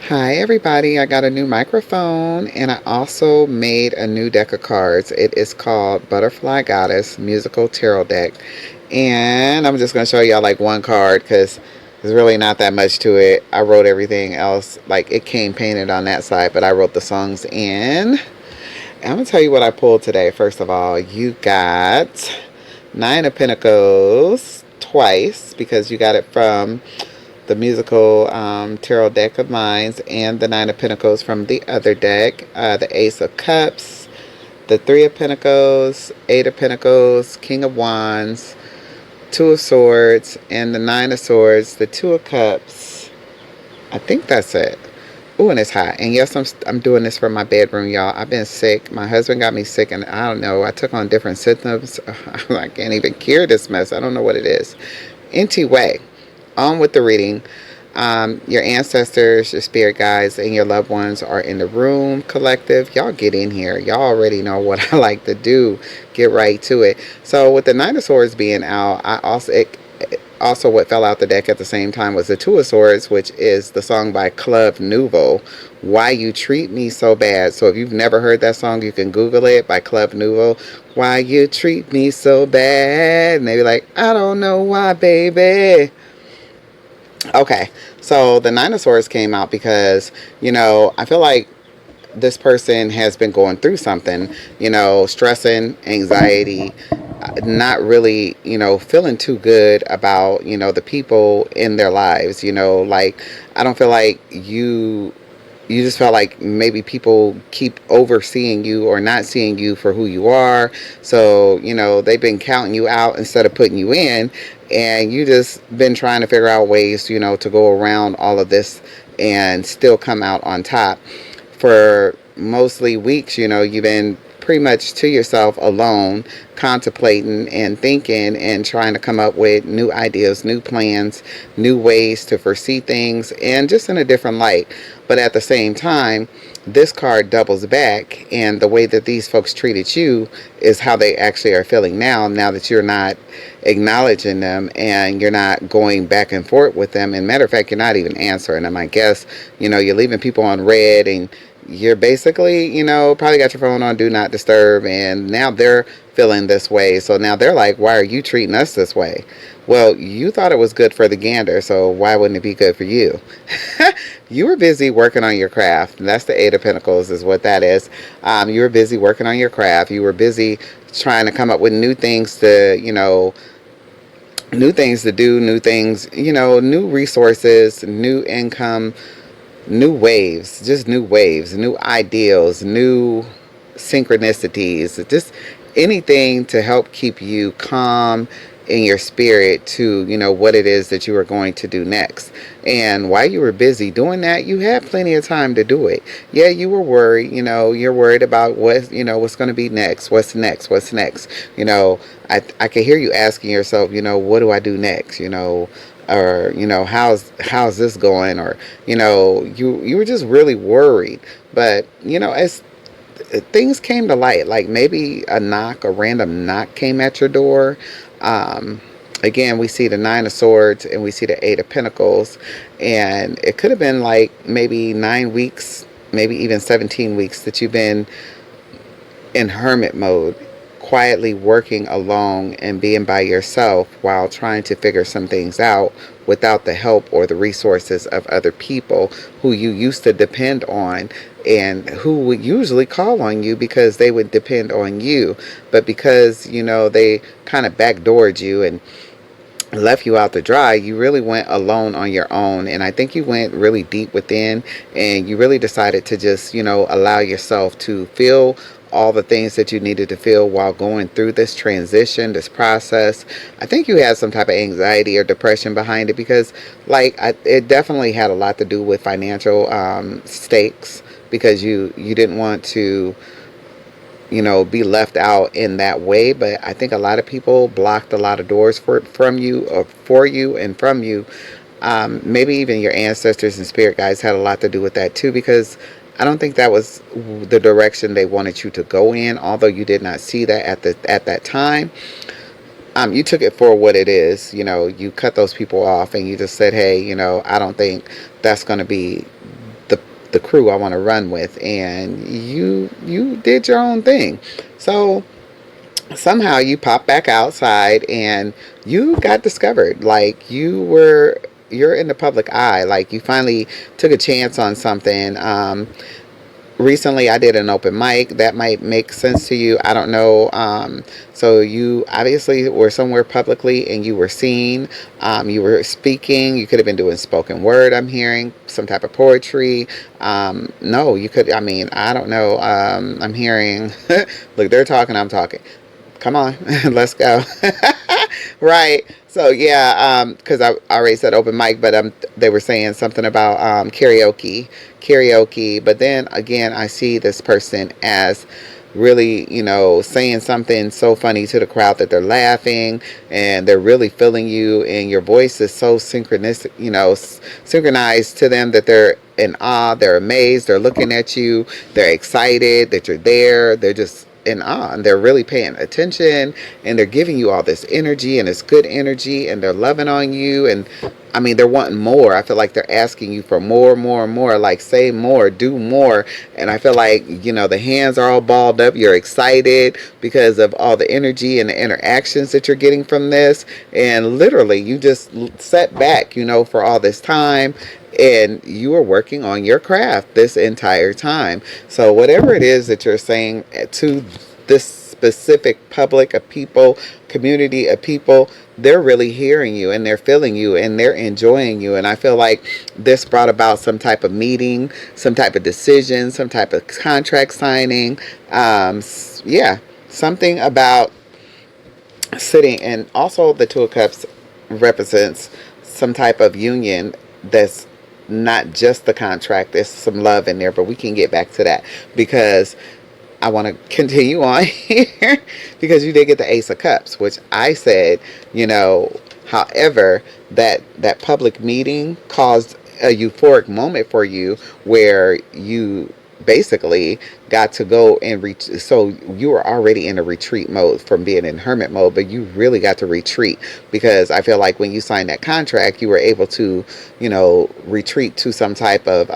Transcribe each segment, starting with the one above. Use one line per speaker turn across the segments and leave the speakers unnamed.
Hi everybody, I got a new microphone and I also made a new deck of cards. It is called Butterfly Goddess Musical Tarot Deck. And I'm just going to show y'all like one card because there's really not that much to it. I wrote everything else, like it came painted on that side, but I wrote the songs in. I'm going to tell you what I pulled today. First of all, you got Nine of Pentacles twice because you got it from the musical tarot deck of mine, and the Nine of Pentacles from the other deck, the Ace of Cups, the Three of Pentacles, Eight of Pentacles, King of Wands, Two of Swords, and the Nine of Swords, the Two of Cups. I think that's it. Ooh, and it's hot. And yes, I'm doing this from my bedroom, y'all. I've been sick. My husband got me sick, and I don't know. I took on different symptoms. I can't even cure this mess. I don't know what it is. Anyway, on with the reading. Your ancestors, your spirit guides, and your loved ones are in the room. Collective, y'all get in here. Y'all already know what I like to do. Get right to it. So with the Nine of Swords being out, also what fell out the deck at the same time was the Two of Swords, which is the song by Club Nouveau, Why You Treat Me So Bad. So if you've never heard that song, you can Google it, by Club Nouveau. Why you treat me so bad? And they be like, I don't know why, baby. Okay, so the Nine of Swords came out because, I feel like this person has been going through something, stressing, anxiety, not really, feeling too good about, the people in their lives, like I don't feel like you just felt like maybe people keep overseeing you or not seeing you for who you are. So, they've been counting you out instead of putting you in. And you just been trying to figure out ways, to go around all of this and still come out on top. For mostly weeks, you've been pretty much to yourself alone, contemplating and thinking and trying to come up with new ideas, new plans, new ways to foresee things, and just in a different light. But at the same time, this card doubles back, and the way that these folks treated you is how they actually are feeling now that you're not acknowledging them and you're not going back and forth with them. And matter of fact, you're not even answering them. I guess, you're leaving people on red, and you're basically, probably got your phone on do not disturb, and now they're feeling this way. So now they're like, why are you treating us this way? Well, you thought it was good for the gander, so why wouldn't it be good for you? You were busy working on your craft. That's the Eight of Pentacles is what that is. You were busy working on your craft. You were busy trying to come up with new things to, new things to do, new things, new resources, new income, new waves, just new waves, new ideals, new synchronicities, just anything to help keep you calm in your spirit to, what it is that you are going to do next. And while you were busy doing that, you had plenty of time to do it. Yeah, you were worried, you're worried about what's going to be next, what's next, what's next. I can hear you asking yourself, what do I do next, or how's this going, or you were just really worried. But as things came to light, like maybe a random knock came at your door. Again, we see the Nine of Swords and we see the Eight of Pentacles, and it could have been like maybe 9 weeks, maybe even 17 weeks that you've been in hermit mode, quietly working alone and being by yourself while trying to figure some things out without the help or the resources of other people who you used to depend on and who would usually call on you because they would depend on you. But because, they kind of backdoored you and left you out to dry, you really went alone on your own. And I think you went really deep within, and you really decided to just, allow yourself to feel all the things that you needed to feel while going through this transition, this process. I think you had some type of anxiety or depression behind it because, it definitely had a lot to do with financial stakes, because you didn't want to be left out in that way. But I think a lot of people blocked a lot of doors from you, or for you and from you. Maybe even your ancestors and spirit guides had a lot to do with that too, because I don't think that was the direction they wanted you to go in, although you did not see that at that time. You took it for what it is. You cut those people off and you just said, hey, I don't think that's going to be the the crew I want to run with, and you did your own thing. So somehow you popped back outside and you got discovered. Like you're in the public eye. Like you finally took a chance on something. Recently I did an open mic that might make sense to you. I don't know. So you obviously were somewhere publicly and you were seen. You were speaking. You could have been doing spoken word. I'm hearing some type of poetry. No, you could. I mean, I don't know. I'm hearing. Look, they're talking. I'm talking. Come on, let's go. Right. So yeah, because I already said open mic, but they were saying something about karaoke. But then again, I see this person as really, saying something so funny to the crowd that they're laughing and they're really feeling you, and your voice is so synchronistic, synchronized to them that they're in awe, they're amazed, they're looking at you, they're excited that you're there, they're just in awe, and they're really paying attention, and they're giving you all this energy, and it's good energy, and they're loving on you, and I mean, they're wanting more. I feel like they're asking you for more, more, more, like say more, do more. And I feel like, the hands are all balled up. You're excited because of all the energy and the interactions that you're getting from this. And literally, you just sat back, for all this time, and you are working on your craft this entire time. So whatever it is that you're saying to this specific public of people, community of people, they're really hearing you, and they're feeling you, and they're enjoying you. And I feel like this brought about some type of meeting, some type of decision, some type of contract signing. Yeah, something about sitting. And also the Two of Cups represents some type of union that's not just the contract. There's some love in there, but we can get back to that because I want to continue on here because you did get the Ace of Cups, which I said, however, that public meeting caused a euphoric moment for you where you basically got to go and reach. So you were already in a retreat mode from being in hermit mode, but you really got to retreat because I feel like when you signed that contract, you were able to, retreat to some type of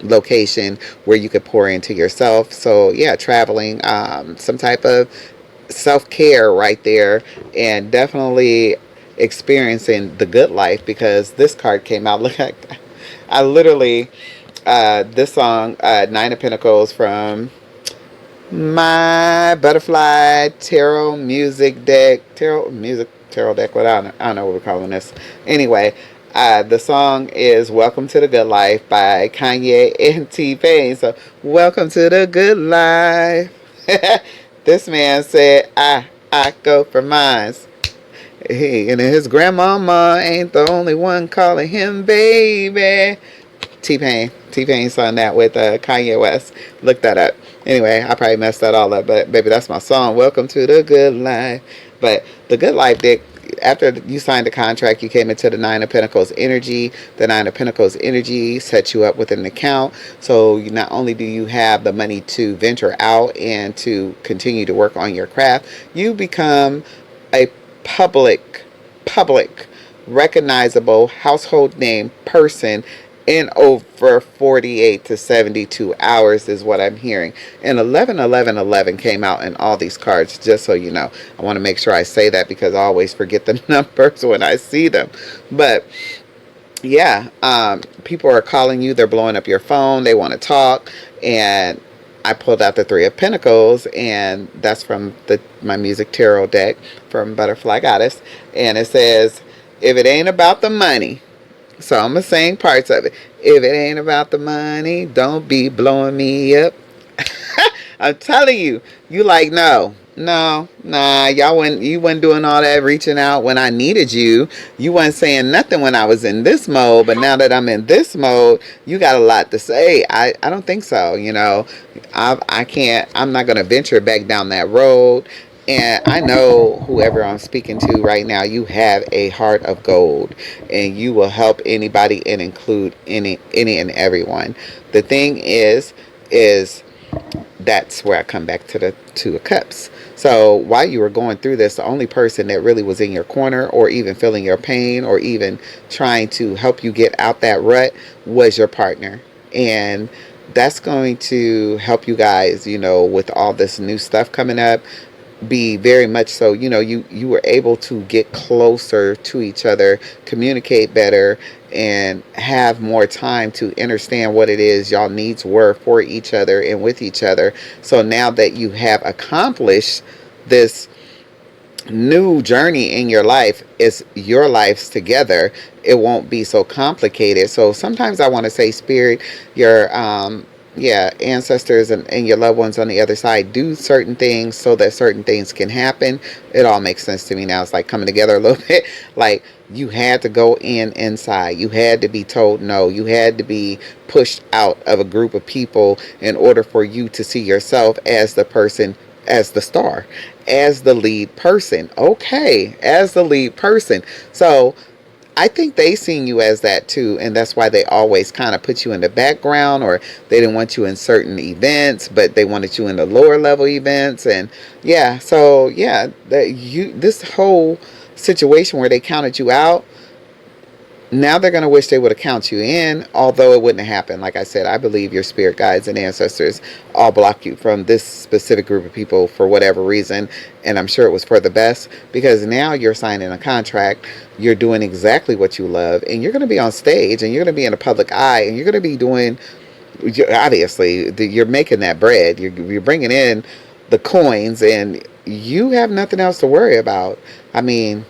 location where you could pour into yourself. So yeah, traveling, some type of self-care right there, and definitely experiencing the good life because this card came out. Look, I literally this song, Nine of Pentacles, from my Butterfly Tarot Music Deck, Tarot Deck, what I don't know what we're calling this. Anyway, the song is Welcome to the Good Life by Kanye and T-Pain. So, welcome to the good life. This man said, I go for mine. And his grandmama ain't the only one calling him baby. T-Pain sung that with Kanye West. Look that up. Anyway, I probably messed that all up, but baby, that's my song. Welcome to the good life. But the good life, Dick, after you signed the contract, you came into the Nine of Pentacles energy. The Nine of Pentacles energy sets you up with an account. So not only do you have the money to venture out and to continue to work on your craft, you become a public, recognizable household name person in over 48 to 72 hours is what I'm hearing. And 111111 came out in all these cards, just so you know. I want to make sure I say that because I always forget the numbers when I see them. But yeah, people are calling you, they're blowing up your phone, they want to talk. And I pulled out the Three of Pentacles, and that's from my music tarot deck from Butterfly Goddess. And it says, if it ain't about the money, so I'm going to sing parts of it. If it ain't about the money, don't be blowing me up. I'm telling you, you like, no, nah, you wasn't doing all that reaching out when I needed you. You wasn't saying nothing when I was in this mode, but now that I'm in this mode, you got a lot to say. I don't think so, I'm not going to venture back down that road. And I know whoever I'm speaking to right now, you have a heart of gold, and you will help anybody and include any and everyone. The thing is that's where I come back to the Two of Cups. So while you were going through this, the only person that really was in your corner or even feeling your pain or even trying to help you get out that rut was your partner. And that's going to help you guys, with all this new stuff coming up, be very much so, you were able to get closer to each other, communicate better, and have more time to understand what it is y'all needs were for each other and with each other. So now that you have accomplished this new journey in your life, is your lives together, it won't be so complicated. So sometimes I want to say, spirit, your ancestors and your loved ones on the other side do certain things so that certain things can happen. It all makes sense to me now. It's like coming together a little bit. Like, you had to go inside, you had to be told no, you had to be pushed out of a group of people in order for you to see yourself as the person, as the star, as the lead person. Okay, as the lead person. So I think they seen you as that too, and that's why they always kind of put you in the background, or they didn't want you in certain events, but they wanted you in the lower level events. And this whole situation where they counted you out, now they're going to wish they would have counted you in, although it wouldn't have happened. Like I said, I believe your spirit guides and ancestors all block you from this specific group of people for whatever reason. And I'm sure it was for the best, because now you're signing a contract. You're doing exactly what you love, and you're going to be on stage, and you're going to be in the public eye, and you're going to be doing, obviously, you're making that bread. You're bringing in the coins, and you have nothing else to worry about. I mean,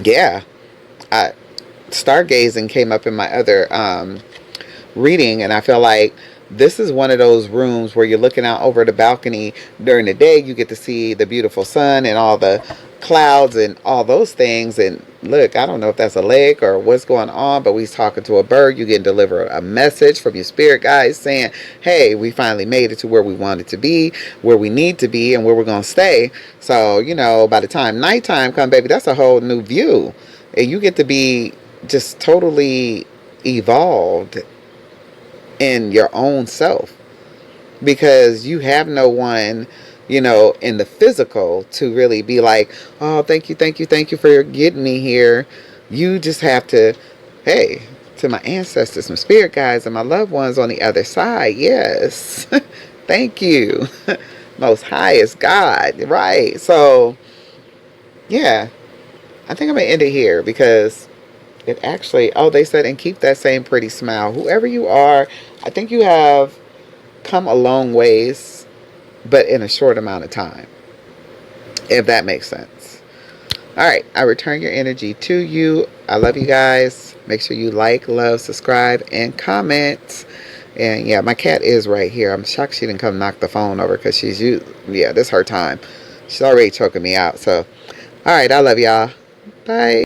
yeah. Stargazing came up in my other reading, and I feel like this is one of those rooms where you're looking out over the balcony. During the day, you get to see the beautiful sun and all the clouds and all those things. And look, I don't know if that's a lake or what's going on, but we's talking to a bird. You can deliver a message from your spirit guides saying, hey, we finally made it to where we wanted to be, where we need to be, and where we're going to stay. So, by the time nighttime come, baby, that's a whole new view. And you get to be just totally evolved in your own self, because you have no one, in the physical to really be like, oh, thank you for getting me here. You just have to, hey, to my ancestors, my spirit guides, and my loved ones on the other side, yes. Thank you. Most high is God, right? So yeah, I think I'm gonna end it here, because it actually, they said, and keep that same pretty smile. Whoever you are, I think you have come a long ways, but in a short amount of time, if that makes sense. All right, I return your energy to you. I love you guys. Make sure you like, love, subscribe, and comment. And yeah, my cat is right here. I'm shocked she didn't come knock the phone over, because this is her time. She's already choking me out. So, all right, I love y'all. Bye.